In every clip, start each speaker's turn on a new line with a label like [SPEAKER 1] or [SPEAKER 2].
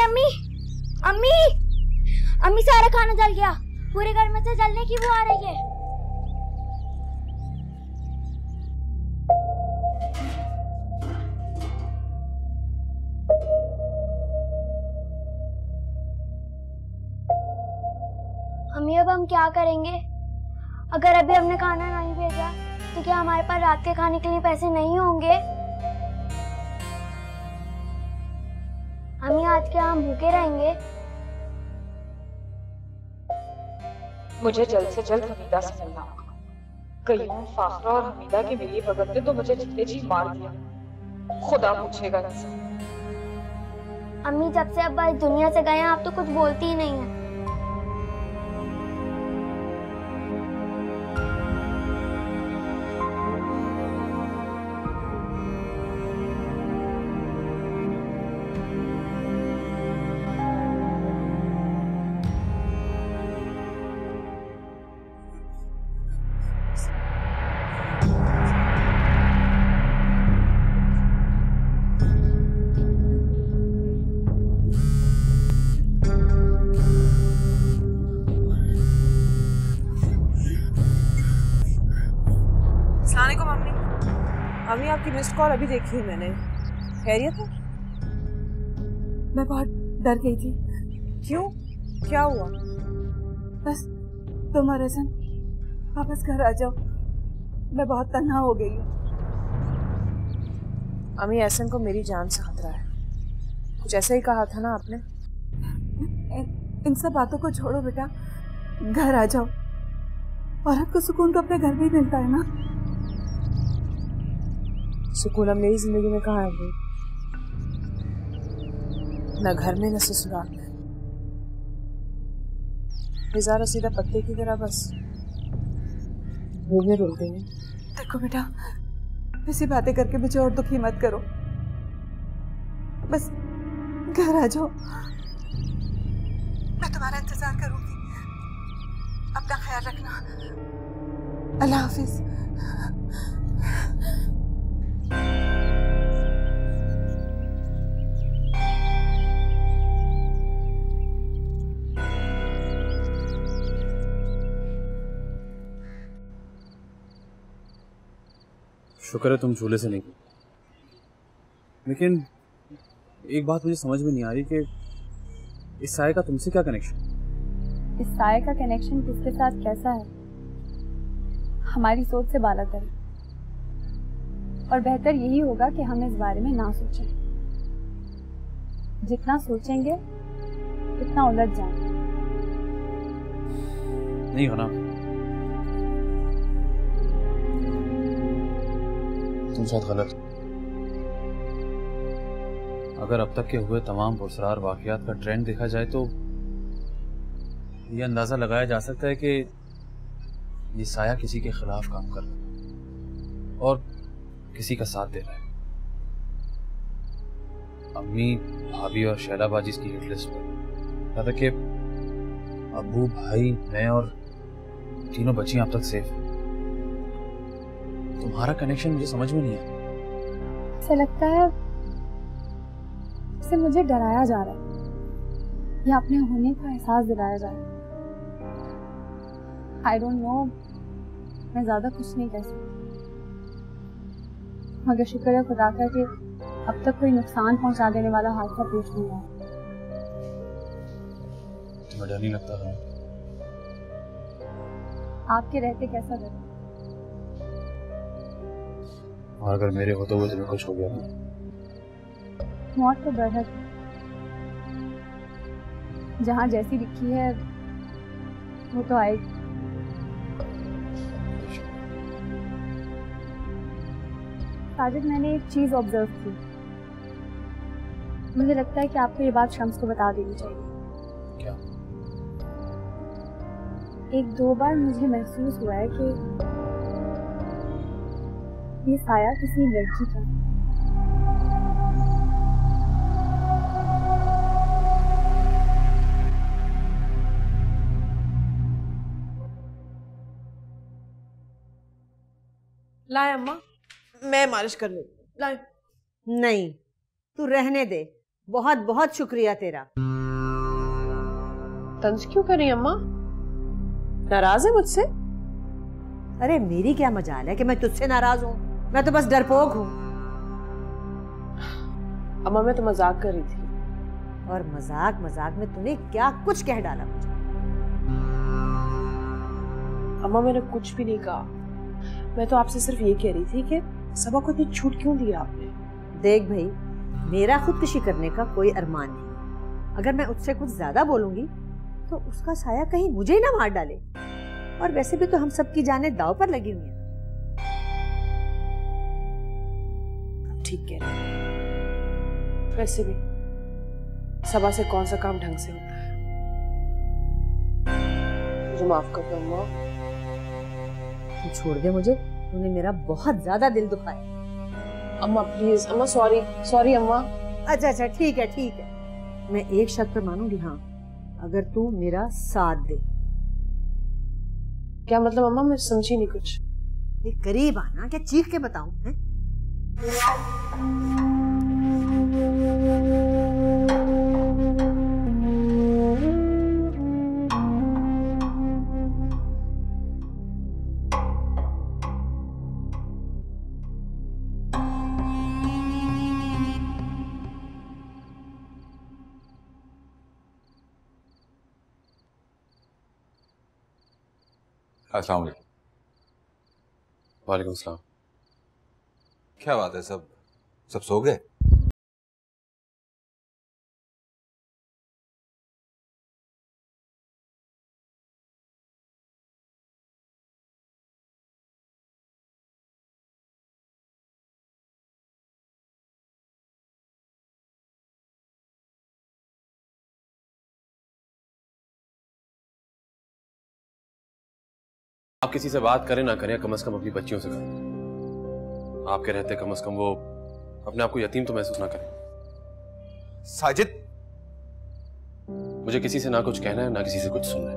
[SPEAKER 1] अम्मी अम्मी अम्मी अम्मी, सारा खाना जल गया। पूरे घर में से जलने की वो आ रही है। अम्मी अब हम क्या करेंगे? अगर अभी हमने खाना नहीं भेजा तो क्या हमारे पास रात के खाने के लिए पैसे नहीं होंगे? अम्मी आज क्या हम भूखे रहेंगे?
[SPEAKER 2] मुझे जल्द से जल्द हमीदा से मिलना होगा। कईयों फाखरा और हमीदा के मिली भगत ने तो मुझे जीते जी मार दिया। खुदा पूछेगा इनसे।
[SPEAKER 1] अम्मी जब से अब्बा इस दुनिया से गए हैं आप तो कुछ बोलती ही नहीं है।
[SPEAKER 3] मम्मी आपकी मिस्ड कॉल अभी देखी है मैंने। खैरियत है? मैं बहुत डर गई थी। क्यों, क्या हुआ? बस तुम और हसन वापस घर आ जाओ, मैं बहुत तन्हा हो गई हूँ। अम्मी एहसन को मेरी जान से खतरा है, कुछ ऐसा ही कहा था ना आपने? इन सब बातों को छोड़ो बेटा, घर आ जाओ। औरत को सुकून तो अपने घर में ही मिलता है ना। सुकून अब मेरी जिंदगी में कहाँ है वो? न घर में न ससुराल में। बेजारा सीधा पत्ते की तरह बस मुंह में रोते हैं। देखो बेटा, ऐसी बातें करके मुझे और दुखी मत करो, बस घर आ जाओ, मैं तुम्हारा इंतजार करूंगी। अपना ख्याल रखना। अल्लाह हाफिज।
[SPEAKER 4] शुक्र है तुम झूले से नहीं गिरी, लेकिन एक बात मुझे समझ में नहीं आ रही कि इस साये का तुमसे क्या कनेक्शन?
[SPEAKER 5] इस साये का कनेक्शन किसके साथ कैसा है हमारी सोच से बालातर है, और बेहतर यही होगा कि हम इस बारे में ना सोचें। जितना सोचेंगे उतना उलझ जाएंगे।
[SPEAKER 4] नहीं होना, तुम साथ गलत। अगर अब तक के हुए तमाम पुरस्कार वाकयात का ट्रेंड देखा जाए तो यह अंदाजा लगाया जा सकता है कि ये साया किसी के खिलाफ काम कर रहा है और किसी का साथ दे रहा है। अम्मी, भाभी और शैला बाजी इसकी हिट लिस्ट पर। कहा था कि अब्बू, भाई, मैं और तीनों बच्चियां अब तक सेफ हैं। तुम्हारा कनेक्शन मुझे समझ में नहीं है।
[SPEAKER 5] ऐसा लगता है इससे मुझे डराया जा रहा है या अपने होने का एहसास दिलाया जा रहा है। आई डोंट नो, मैं ज्यादा कुछ नहीं कह सकती, मगर शुक्र है खुदा का कि अब तक कोई नुकसान पहुंचा देने वाला हादसा पेश नहीं आया।
[SPEAKER 4] तुम्हें डर नहीं लगता है?
[SPEAKER 5] आपके रहते कैसा डर?
[SPEAKER 4] और अगर मेरे होते हुए तुम्हें कुछ हो गया तो?
[SPEAKER 5] मौत तो डर है, जहाँ जैसी लिखी है वो तो आएगी। साजिद, मैंने एक चीज ऑब्जर्व की, मुझे लगता है कि आपको ये बात शम्स को बता देनी चाहिए।
[SPEAKER 4] क्या?
[SPEAKER 5] एक दो बार मुझे महसूस हुआ है कि ये साया किसी लड़की का।
[SPEAKER 3] लाए अम्मा, मैं मालिश कर लूं। लाए।
[SPEAKER 6] नहीं, तू रहने दे, बहुत बहुत शुक्रिया तेरा।
[SPEAKER 3] तंज क्यों कर रही अम्मा? नाराज है मुझसे?
[SPEAKER 6] अरे मेरी क्या मजाल है कि मैं तुझसे नाराज हूँ, मैं तो बस डरपोक हूँ।
[SPEAKER 3] अम्मा मैं तो मजाक कर रही थी।
[SPEAKER 6] और मजाक मजाक में तूने क्या कुछ कह डाला मुझे।
[SPEAKER 3] अम्मा मैंने कुछ भी नहीं कहा, मैं तो आपसे सिर्फ ये कह रही थी कि सबा को इतनी छूट क्यों दी आपने?
[SPEAKER 6] देख भाई, मेरा खुदकुशी करने का कोई अरमान नहीं। अगर मैं उससे कुछ ज्यादा बोलूंगी तो उसका साया कहीं मुझे ही ना मार डाले। और वैसे भी तो हम सबकी जानें दांव पर लगी हुई हैं।
[SPEAKER 3] ठीक कह रहे हैं। वैसे भी सबा से कौन सा काम ढंग से होता है। मुझे माफ कर दो अम्मा।
[SPEAKER 6] तू छोड़ दे मुझे, तूने मेरा बहुत ज्यादा दिल दुखाया।
[SPEAKER 3] अम्मा प्लीज, अम्मा सॉरी सॉरी अम्मा।
[SPEAKER 6] अच्छा अच्छा ठीक है ठीक है, मैं एक शर्त पर मानूंगी, हाँ, अगर तू मेरा साथ दे।
[SPEAKER 3] क्या मतलब अम्मा? मैं समझी नहीं कुछ।
[SPEAKER 6] ये करीब आना, क्या चीख के बताऊं है?
[SPEAKER 7] अस्सलाम वालेकुम।
[SPEAKER 4] वालेकुम सलाम।
[SPEAKER 7] क्या बात है, सब सो गए?
[SPEAKER 4] आप किसी से बात करें ना करें, कम से कम अपनी बच्चियों से करें। आपके रहते कम से कम वो अपने आप को यतीम तो महसूस ना करें।
[SPEAKER 7] साजिद,
[SPEAKER 4] मुझे किसी से ना कुछ कहना है ना किसी से कुछ सुनना है।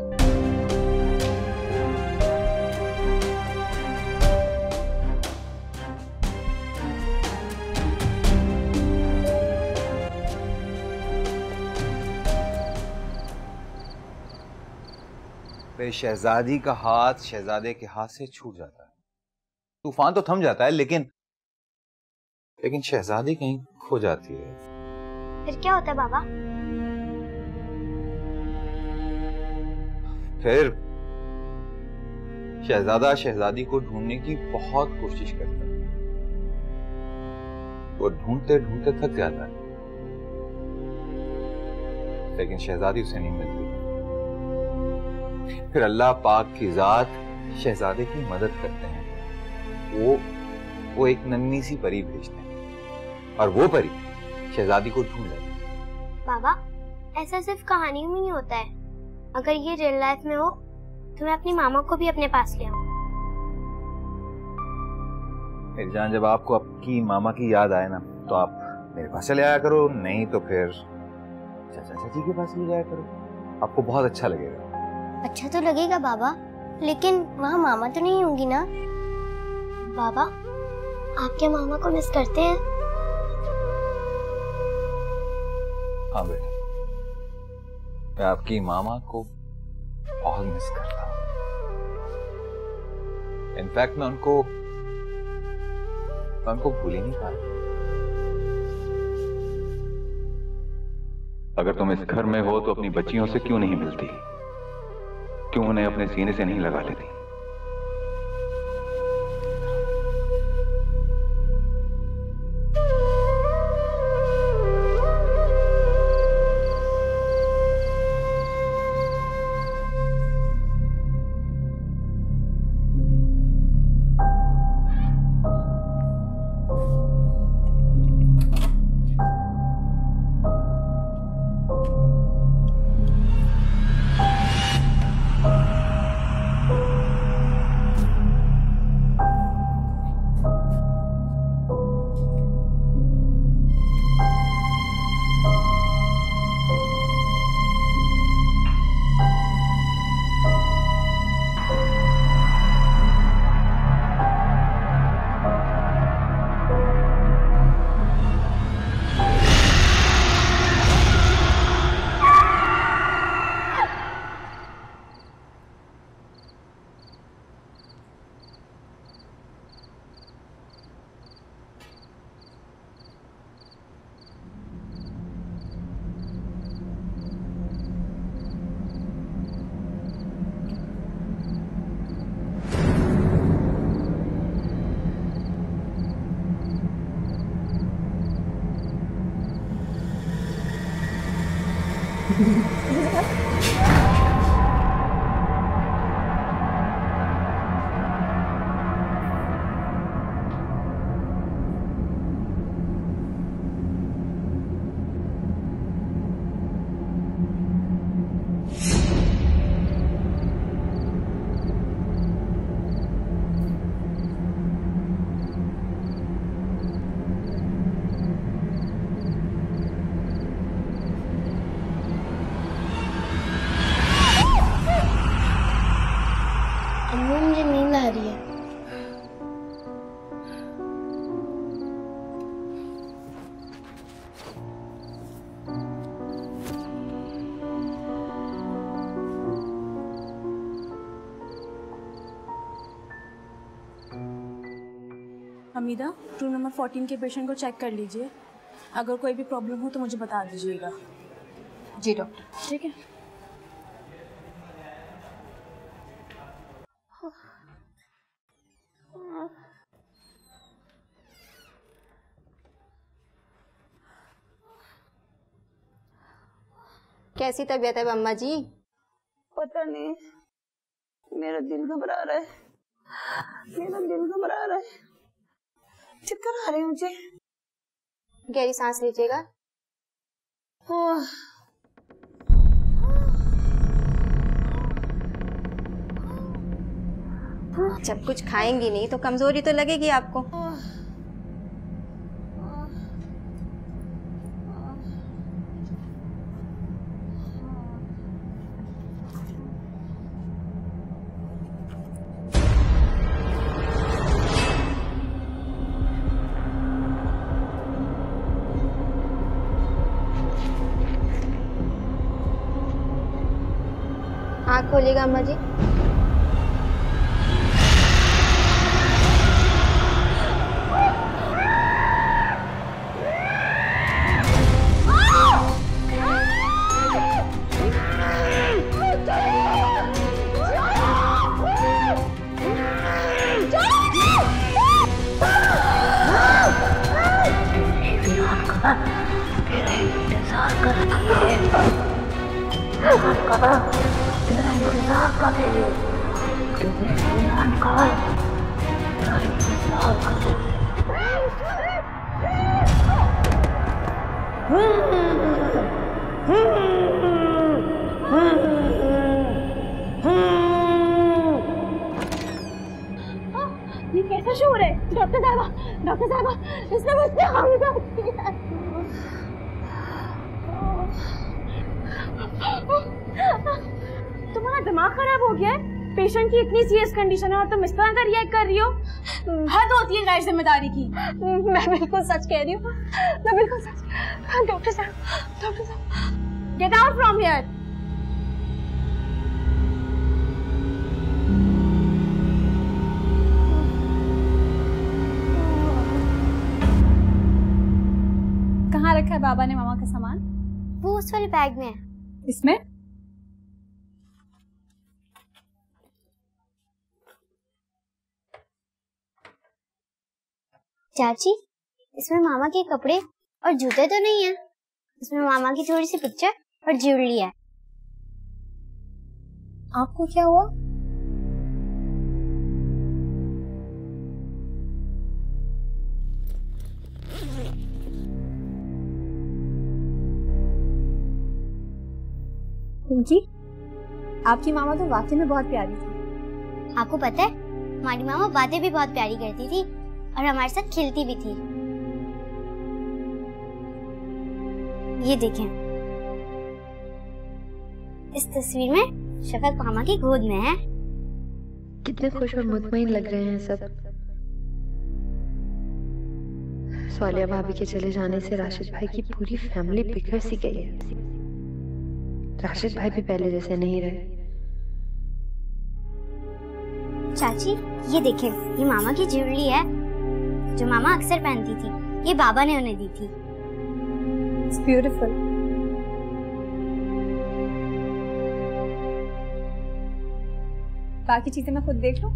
[SPEAKER 7] शहजादी का हाथ शहजादे के हाथ से छूट जाता है, तूफान तो थम जाता है, लेकिन शहजादी कहीं खो जाती है।
[SPEAKER 1] फिर क्या होता है बाबा?
[SPEAKER 7] फिर शहजादा शहजादी को ढूंढने की बहुत कोशिश करता है। वो ढूंढते ढूंढते थक जाता है, लेकिन शहजादी उसे नहीं मिलती। फिर अल्लाह पाक की जात शहजादे की मदद करते हैं। वो एक नन्ही सी परी भेजते हैं और वो परी शहजादी को ढूंढ लाती है।
[SPEAKER 1] बाबा, ऐसा सिर्फ कहानी में नहीं होता है। अगर ये रियल लाइफ में हो तो मैं अपनी मामा को भी अपने पास ले आऊं।
[SPEAKER 7] मेरी जान, जब आपको आपकी मामा की याद आए ना तो आप मेरे पास चले आया करो, नहीं तो फिर चाचा चाची के पास ले जाया करो, आपको बहुत अच्छा लगेगा।
[SPEAKER 1] अच्छा तो लगेगा बाबा, लेकिन वहाँ मामा तो नहीं होंगी ना? बाबा, आप क्या मामा को मिस करते हैं?
[SPEAKER 7] हाँ बेटा, मैं आपकी मामा को बहुत मिस करता हूँ। इनफैक्ट मैं उनको भूल ही नहीं पा रहा।
[SPEAKER 8] अगर तुम इस घर में हो तो अपनी बच्चियों से क्यों नहीं मिलती? क्यों उन्हें अपने सीने से नहीं लगा लेती?
[SPEAKER 1] अम्मू मुझे नींद आ रही है।
[SPEAKER 9] हमीदा, रूम नंबर 14 के पेशेंट को चेक कर लीजिए। अगर कोई भी प्रॉब्लम हो तो मुझे बता दीजिएगा।
[SPEAKER 5] जी डॉक्टर।
[SPEAKER 9] ठीक है।
[SPEAKER 5] कैसी तबीयत है अम्मा जी?
[SPEAKER 3] पता नहीं, मेरा दिल घबरा रहा है, मेरा दिल घबरा रहा है, चक्कर आ रहे हैं मुझे।
[SPEAKER 5] गहरी सांस लीजिएगा। जब कुछ खाएंगी नहीं तो कमजोरी तो लगेगी आपको। आँख खोलिएगा अम्मा जी।
[SPEAKER 9] ये कैसा शोर है? डॉक्टर साहबा, इसने मुझसे हमला किया। तुम्हारा दिमाग खराब हो गया है? पेशेंट की इतनी सीरियस कंडीशन है और तुम इस तरह का रिएक्ट कर रही हो? हद होती है गैर जिम्मेदारी की। मैं बिल्कुल सच कह रही हूँ, मैं बिल्कुल सच। डॉक्टर साहब, गेट आउट फ्रॉम हियर। कहाँ रखा है बाबा ने मामा का सामान?
[SPEAKER 1] वो उस वाले बैग में है।
[SPEAKER 9] इसमें?
[SPEAKER 1] चाची, इसमें मामा के कपड़े और जूते तो नहीं है। इसमें मामा की थोड़ी सी पिक्चर और ज्वेलरी है।
[SPEAKER 9] आपको क्या हुआ? जी, आपकी मामा तो वाकई में बहुत प्यारी थी।
[SPEAKER 1] आपको पता है, हमारी मामा बातें भी बहुत प्यारी करती थी और हमारे साथ खेलती भी थी। ये देखें, इस तस्वीर में शफक मामा की गोद में है।
[SPEAKER 10] कितने खुश और मुतमईन लग रहे हैं सब। स्वालिया भाभी के चले जाने से राशिद भाई की पूरी फैमिली बिखर सी गई है। राशिद भाई भी पहले जैसे नहीं रहे।
[SPEAKER 1] चाची, ये देखें, ये मामा की ज्वेलरी है जो मामा अक्सर पहनती थी। ये बाबा ने उन्हें दी थी।
[SPEAKER 9] It's beautiful. बाकी चीजें मैं खुद देख लूं?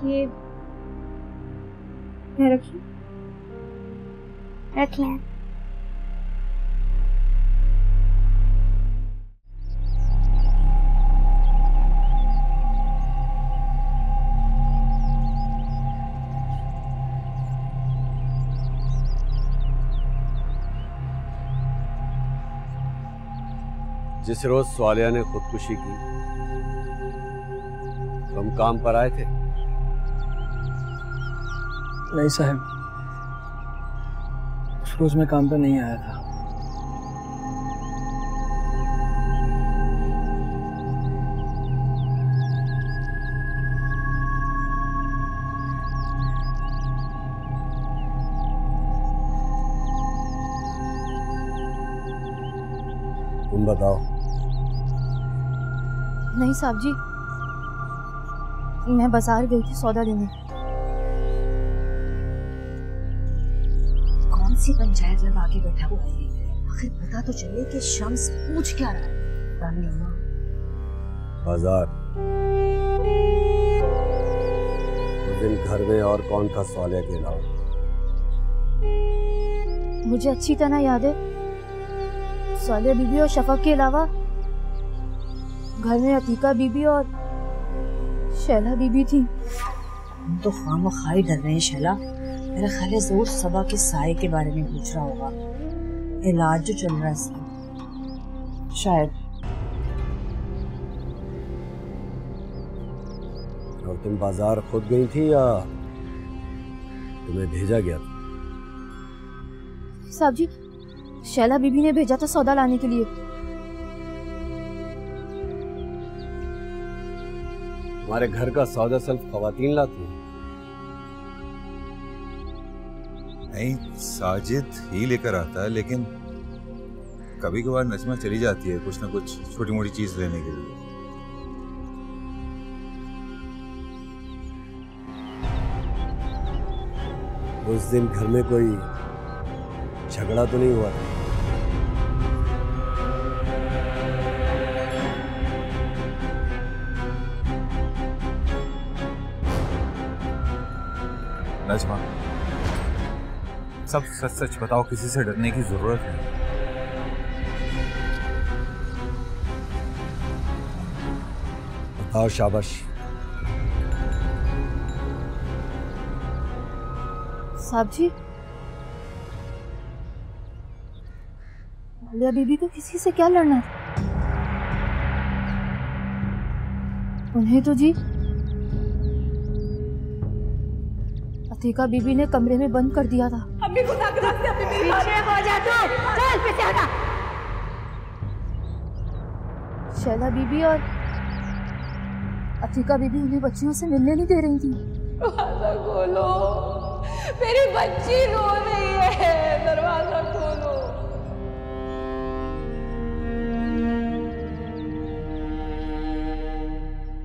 [SPEAKER 9] ये मैं रखी
[SPEAKER 1] रखिए।
[SPEAKER 11] जिस रोज स्वालिया ने खुदकुशी की तुम काम पर आए थे?
[SPEAKER 12] नहीं साहब, उस रोज मैं काम पर नहीं आया था।
[SPEAKER 11] तुम बताओ।
[SPEAKER 9] नहीं साहब जी, मैं बाजार गई थी सौदा लेने।
[SPEAKER 6] कौन सी पंचायत लगा के बैठा हुआ है? आखिर पता तो चले कि शम्स पूछ क्या रहा है।
[SPEAKER 11] बाजार। उस दिन घर में और कौन था स्वालिया के अलावा?
[SPEAKER 9] मुझे अच्छी तरह याद है, स्वालिया बीबी और शफक के अलावा घर में अतीका बीबी और शैला बीबी थी।
[SPEAKER 6] हम तो खामखाई डर रहे हैं शैला। मेरा ख्याल है जरूर सबा के साए के बारे में पूछ रहा होगा, इलाज जो चल रहा है इसका शायद।
[SPEAKER 11] और तुम बाजार खुद गई थी या तुम्हें भेजा गया था?
[SPEAKER 9] साहब जी, शैला बीबी ने भेजा था सौदा लाने के लिए।
[SPEAKER 11] हमारे घर का सौदा सिर्फ खवातीन लाती हैं?
[SPEAKER 7] नहीं, साजिद ही लेकर आता है, लेकिन कभी कभार नजमा चली जाती है कुछ ना कुछ छोटी मोटी चीज लेने के लिए।
[SPEAKER 11] उस दिन घर में कोई झगड़ा तो नहीं हुआ था?
[SPEAKER 7] नजमा, सब सच सच बताओ, किसी से डरने की जरूरत है।
[SPEAKER 11] बताओ, शाबाश।
[SPEAKER 9] साहब जी, स्वालिया बीबी को किसी से क्या लड़ना था? उन्हें तो जी अतीका बीबी ने कमरे में बंद कर दिया था।
[SPEAKER 6] अम्मी को ताकत रखते, अम्मी पीछे हो जा तू, चल पीछे हटा।
[SPEAKER 9] शैला बीबी और अतीका बीबी उन्हें बच्चियों से मिलने नहीं दे रही थी।
[SPEAKER 3] दरवाजा खोलो, मेरी बच्ची रो रही है, दरवाजा खोलो।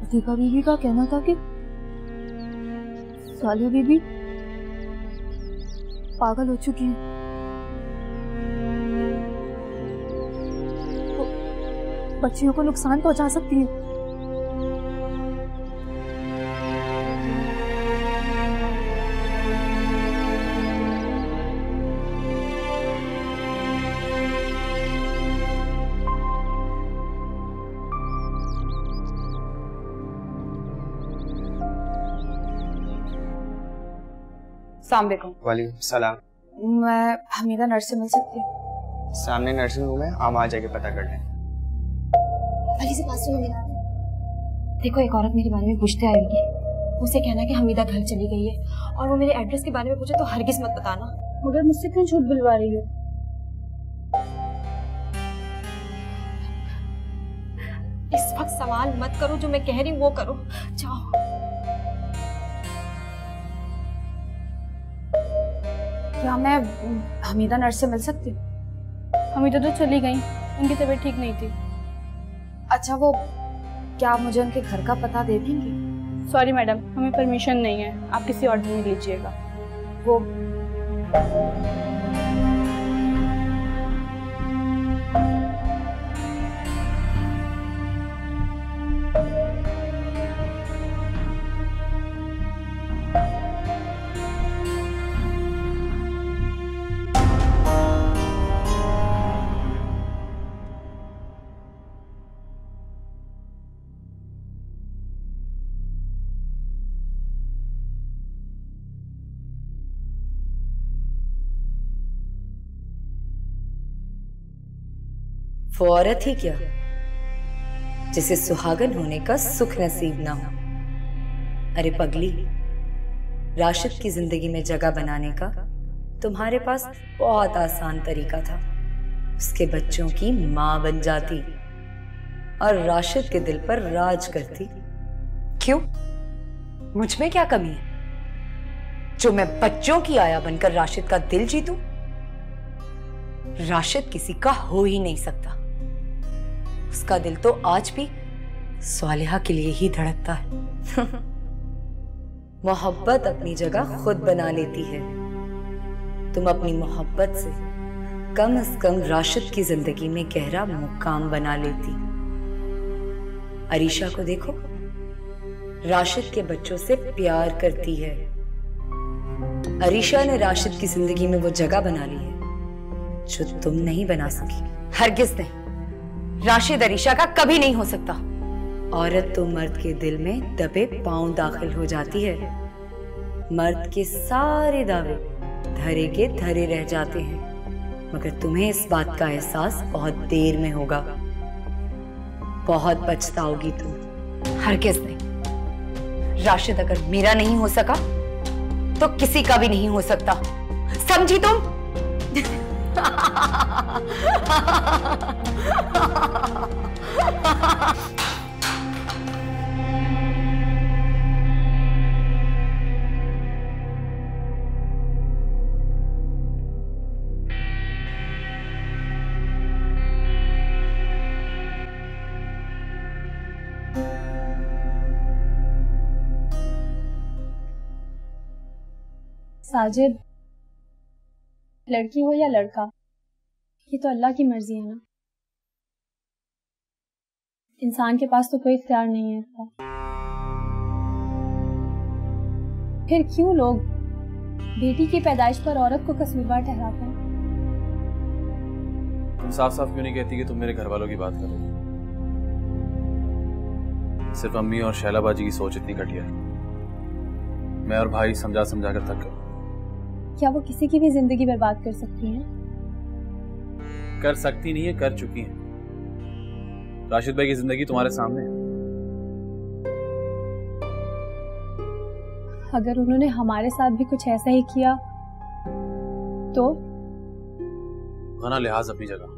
[SPEAKER 9] अतीका बीबी का कहना था कि स्वालिया बीबी पागल हो चुकी है, वो बच्चियों को नुकसान पहुंचा सकती है।
[SPEAKER 5] अस्सलाम वालेकुम।
[SPEAKER 12] वालेकुम सलाम।
[SPEAKER 5] मैं हमीदा नर्स से मिल सकती हूँ?
[SPEAKER 12] सामने नर्सिंग रूम है, आप आ जाके पता कर लें।
[SPEAKER 9] भली से पास में देखो, एक औरत मेरे बारे में पूछते आएगी, उसे कहना कि हमीदा घर चली गई है, और वो मेरे एड्रेस के बारे में पूछे तो हरगिज मत बताना।
[SPEAKER 5] मगर मुझसे क्यों झूठ बुलवा रही हो?
[SPEAKER 9] इस वक्त सवाल मत करो, जो मैं कह रही हूँ वो करो, जाओ।
[SPEAKER 5] क्या मैं हमीदा नर्स से मिल सकती हूँ?
[SPEAKER 13] हमीदा तो चली गई, उनकी तबीयत ठीक नहीं थी।
[SPEAKER 5] अच्छा, वो क्या आप मुझे उनके घर का पता दे देंगी?
[SPEAKER 13] सॉरी मैडम, हमें परमिशन नहीं है, आप किसी और दिन में लीजिएगा।
[SPEAKER 5] वो
[SPEAKER 14] वो औरत ही क्या जिसे सुहागन होने का सुख नसीब ना हो। अरे पगली, राशिद की जिंदगी में जगह बनाने का तुम्हारे पास बहुत आसान तरीका था। उसके बच्चों की मां बन जाती और राशिद के दिल पर राज करती। क्यों? मुझ में क्या कमी है जो मैं बच्चों की आया बनकर राशिद का दिल जीतूं? राशिद किसी का हो ही नहीं सकता। उसका दिल तो आज भी स्वालिहा के लिए ही धड़कता है। मोहब्बत अपनी जगह खुद बना लेती है। तुम अपनी मोहब्बत से कम से कम राशिद की जिंदगी में गहरा मुकाम बना लेती। अरीशा को देखो, राशिद के बच्चों से प्यार करती है। अरीशा ने राशिद की जिंदगी में वो जगह बना ली है जो तुम नहीं बना सकी। हरगिज नहीं, राशिद अरीशा का कभी नहीं हो सकता। औरत तो मर्द के दिल में दबे पांव दाखिल हो जाती है। मर्द के सारे दावे धरे के धरे रह जाते हैं, मगर तुम्हें इस बात का एहसास बहुत देर में होगा। बहुत पछताओगी तुम। हरगिज नहीं, राशिद अगर मेरा नहीं हो सका तो किसी का भी नहीं हो सकता। समझी तुम?
[SPEAKER 5] साजिद, लड़की हो या लड़का, ये तो अल्लाह की मर्जी है ना। इंसान के पास तो कोई इख्तियार नहीं है इसका। फिर क्यों लोग बेटी की पैदाइश पर औरत को कसूरवार ठहराते हैं?
[SPEAKER 4] तुम साफ साफ क्यों नहीं कहती कि तुम मेरे घर वालों की बात कर रही हो? सिर्फ अम्मी और शैला बाजी की सोच इतनी घटिया है। मैं और भाई समझा समझा कर थक गए।
[SPEAKER 5] क्या वो किसी की भी जिंदगी बर्बाद कर सकती हैं?
[SPEAKER 4] कर सकती नहीं है, कर चुकी है। राशिद भाई की जिंदगी तुम्हारे सामने है।
[SPEAKER 5] अगर उन्होंने हमारे साथ भी कुछ ऐसा ही किया तो?
[SPEAKER 4] गना लिहाज अपनी जगह,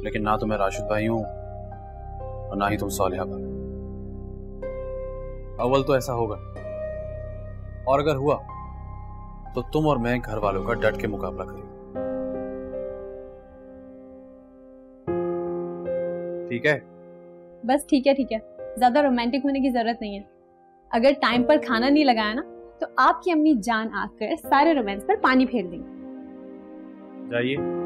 [SPEAKER 4] लेकिन ना तो मैं राशिद भाई हूं और ना ही तुम सालिहा भाई। अव्वल तो ऐसा होगा, और अगर हुआ तो तुम और मैं घर वालों का डट के मुकाबला करेंगे। ठीक है?
[SPEAKER 5] बस ठीक है, ठीक है। ज्यादा रोमांटिक होने की जरूरत नहीं है। अगर टाइम पर खाना नहीं लगाया ना तो आपकी अम्मी जान आकर सारे रोमांस पर पानी फेर देंगी।
[SPEAKER 4] जाइए।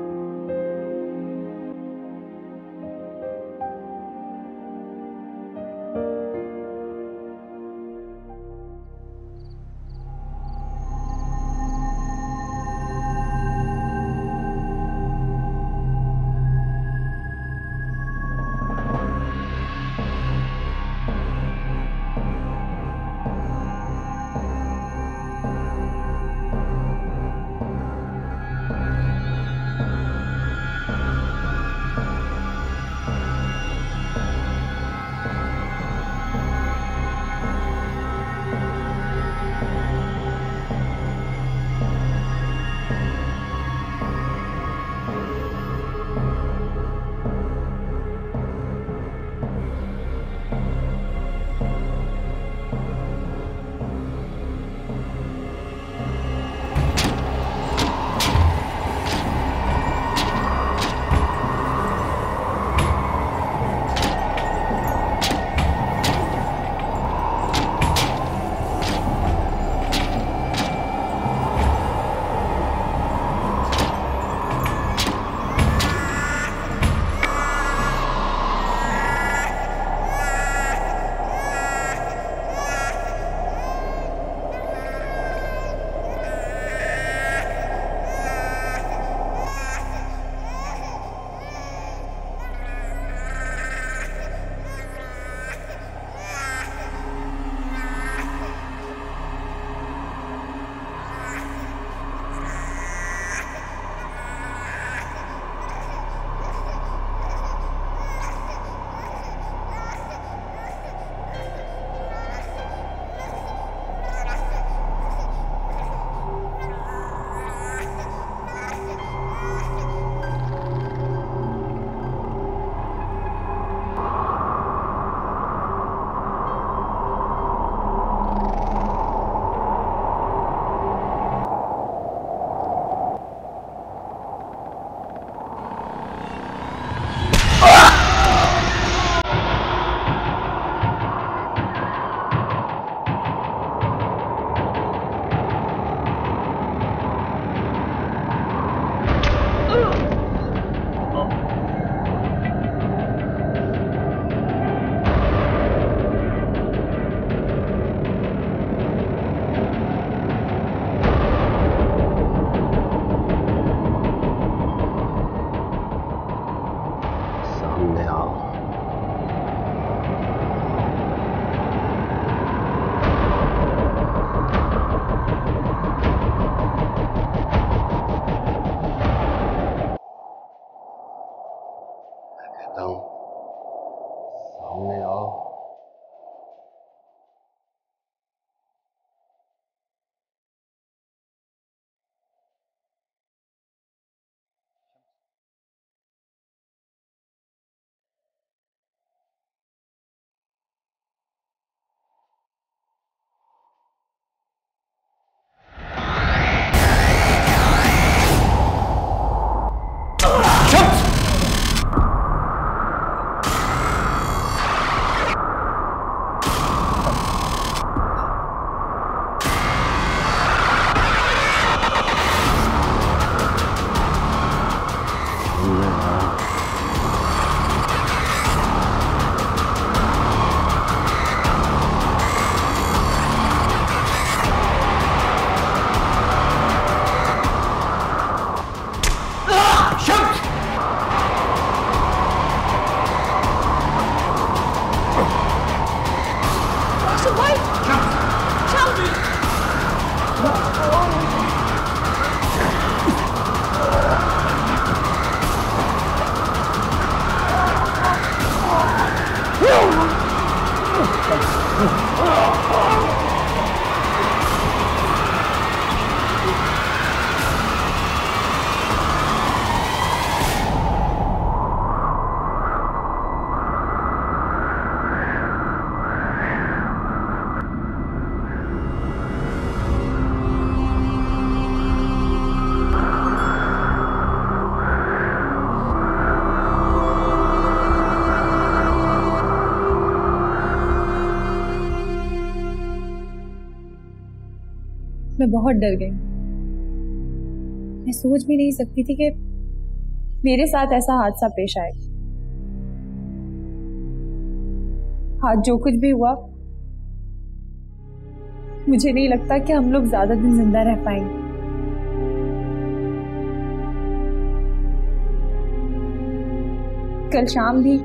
[SPEAKER 5] मैं बहुत डर गई। मैं सोच भी नहीं सकती थी कि मेरे साथ ऐसा हादसा पेश आए। आज जो कुछ भी हुआ, मुझे नहीं लगता कि हम लोग ज्यादा दिन जिंदा रह पाएंगे। कल शाम भी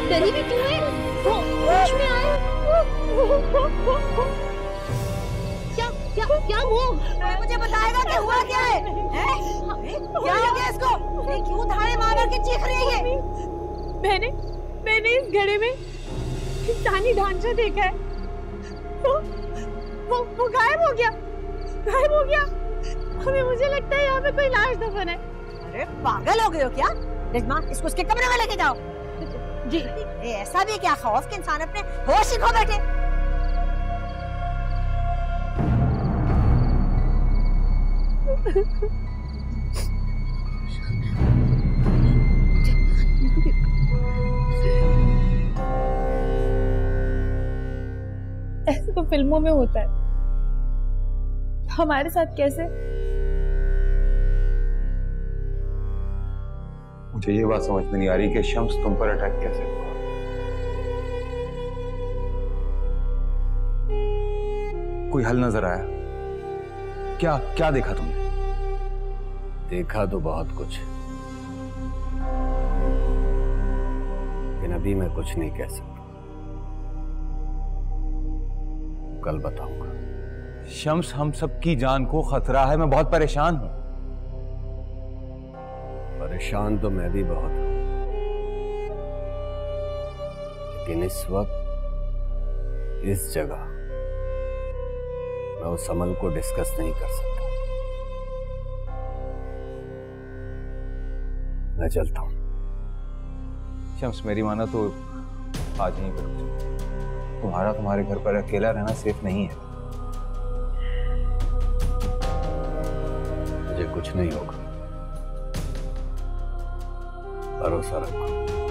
[SPEAKER 9] डरी भी क्यों है? वो होश में आए। क्या क्या क्या वो?
[SPEAKER 6] मुझे बताएगा कि हुआ क्या है? क्या हो गया इसको? ये क्यों धाड़े मार के चीख रही है?
[SPEAKER 5] मैंने इस घड़े में इंसानी ढांचा देखा है। वो गायब हो गया। अभी मुझे लगता है यहाँ पे कोई लाश दफन है।
[SPEAKER 6] अरे पागल हो गए हो क्या? रिजमा, इसको उसके कमरे में लेके जाओ। जी। ऐसा भी क्या खौफ कि इंसान अपने होश ही खो बैठे?
[SPEAKER 5] ऐसे तो फिल्मों में होता है, हमारे साथ कैसे?
[SPEAKER 7] मुझे ये बात समझ में नहीं आ रही कि शम्स तुम पर अटैक कैसे हुआ। कोई हल नजर आया? क्या क्या देखा तुमने?
[SPEAKER 11] देखा तो बहुत कुछ, लेकिन अभी मैं कुछ नहीं कह सकता। कल बताऊंगा।
[SPEAKER 7] शम्स, हम सबकी जान को खतरा है। मैं बहुत परेशान हूं।
[SPEAKER 11] परेशान तो मैं भी बहुत हूं, लेकिन इस वक्त इस जगह मैं उस अमल को डिस्कस नहीं कर सकता। मैं चलता हूँ।
[SPEAKER 7] शम्स, मेरी माना तो आज यहीं पर रुक जाओ। तुम्हारे घर पर अकेला रहना सेफ नहीं है।
[SPEAKER 11] मुझे कुछ नहीं होगा, भरोसा रखो।